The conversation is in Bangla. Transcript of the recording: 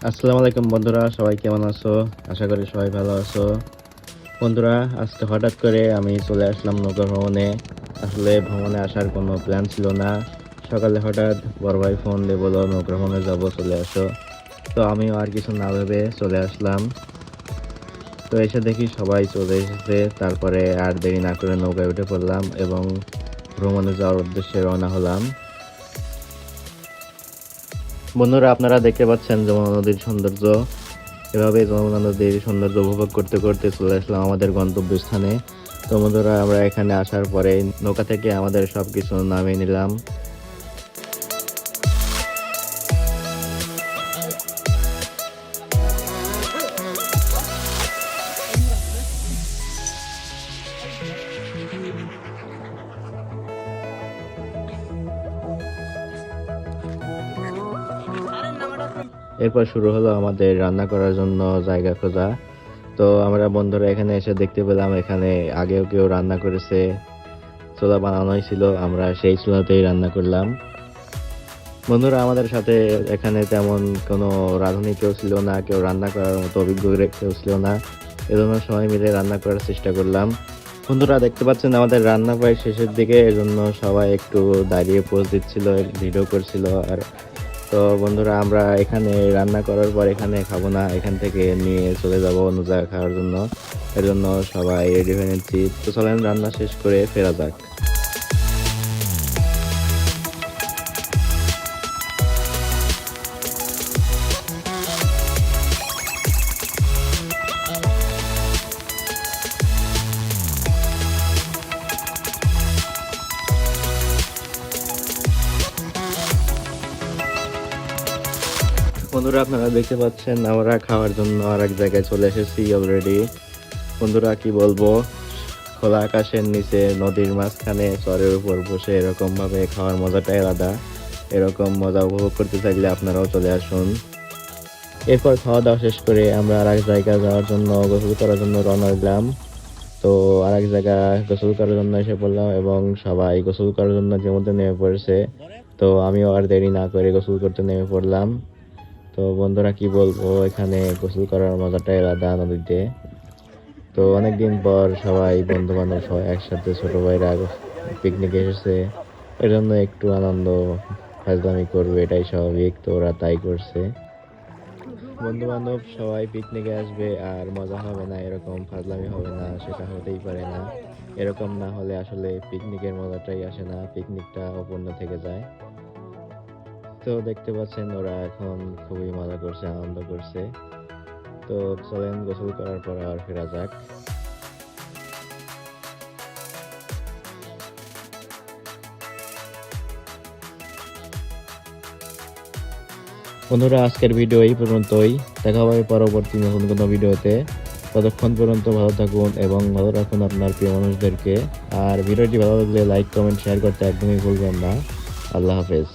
আসসালামু আলাইকুম বন্ধুরা, সবাই কেমন আছো? আশা করি সবাই ভালো আছো। বন্ধুরা, আজকে হঠাৎ করে আমি চলে আসলাম নৌকা ভ্রমণে। আসলে ভ্রমণে আসার কোনো প্ল্যান ছিল না। সকালে হঠাৎ বড় ভাই ফোন দিয়ে বললো নৌকা ভ্রমণে যাবো, চলে আসো। তো আমিও আর কিছু না ভেবে চলে আসলাম। তো এসে দেখি সবাই চলে এসেছে। তারপরে আর দেরি না করে নৌকায় উঠে পড়লাম এবং ভ্রমণে যাওয়ার উদ্দেশ্যে রওনা হলাম। বন্ধুরা, আপনারা দেখতে পাচ্ছেন যমুনা নদীর সৌন্দর্য। এভাবে যমুনা নদীর সৌন্দর্য উপভোগ করতে করতে চলে আসলাম আমাদের গন্তব্যস্থানে। তো বন্ধুরা, আমরা এখানে আসার পরে নৌকা থেকে আমাদের সবকিছু নামিয়ে নিলাম। এরপর শুরু হলো আমাদের রান্না করার জন্য জায়গা খোঁজা। তো আমরা বন্ধুরা এখানে এসে দেখতে পেলাম এখানে আগেও কেউ রান্না করেছে। চুলা বানানোই ছিল, আমরা সেই চুলাতেই রান্না করলাম। বন্ধুরা, আমাদের সাথে এখানে তেমন কোনো রাঁধুনি কেউ ছিল না, কেউ রান্না করার মতো অভিজ্ঞ কেউ ছিল না। এজন্য সবাই মিলে রান্না করার চেষ্টা করলাম। বন্ধুরা, দেখতে পাচ্ছেন আমাদের রান্না প্রায় শেষের দিকে, এজন্য সবাই একটু দাঁড়িয়ে পোজ দিচ্ছিল, ভিডিও করছিল। আর তো বন্ধুরা, আমরা এখানে রান্না করার পর এখানে খাবো না, এখান থেকে নিয়ে চলে যাব অন্য জায়গায় খাওয়ার জন্য। এর জন্য সবাই রেডি হয়ে নিচ্ছি। তো চলেন রান্না শেষ করে ফেরা যাক। বন্ধুরা, আপনারা দেখতে পাচ্ছেন আমরা খাওয়ার জন্য আর এক জায়গায় চলে এসেছি অলরেডি। বন্ধুরা, কি বলবো, খোলা আকাশের নিচে নদীর মাঝখানে চরের উপর বসে এরকম ভাবে খাওয়ার মজাটাই আলাদা। এরকম মজা উপভোগ করতে চাইলে আপনারাও চলে আসুন। এরপর খাওয়া দাওয়া শেষ করে আমরা আর এক জায়গায় যাওয়ার জন্য, গোসল করার জন্য রওনা দিলাম। তো আর এক জায়গায় গোসল করার জন্য এসে পড়লাম এবং সবাই গোসল করার জন্য যে মধ্যে নেমে পড়েছে। তো আমিও আর দেরি না করে গোসল করতে নেমে পড়লাম। তো বন্ধুরা, কি বলবো, এখানে গোসল করার মজাটাই আলাদা নদীতে। তো অনেকদিন পর সবাই বন্ধু বান্ধব সবাই একসাথে, ছোট ভাইরা পিকনিকে এসেছে। এর জন্য একটু আনন্দ ফাজলামি করবে, এটাই স্বাভাবিক। তো ওরা তাই করছে। বন্ধু বান্ধব সবাই পিকনিকে আসবে আর মজা হবে না, এরকম ফাজলামি হবে না, সেটা হতেই পারে না। এরকম না হলে আসলে পিকনিকের মজাটাই আসে না, পিকনিকটা অপূর্ণ থেকে যায়। তো দেখতে পাচ্ছেন ওরা এখন খুবই মজা করছে, আনন্দ করছে। তো চলেন গোসল করার পর আর ফেরা যাক। বন্ধুরা, আজকের ভিডিও এই পর্যন্তই। দেখা হবে পরবর্তী নতুন কোনো ভিডিওতে। ততক্ষণ পর্যন্ত ভালো থাকুন এবং ভালো রাখুন আপনার প্রিয় মানুষদেরকে। আর ভিডিওটি ভালো লাগলে লাইক, কমেন্ট, শেয়ার করতে একদমই ভুলবেন না। আল্লাহ হাফেজ।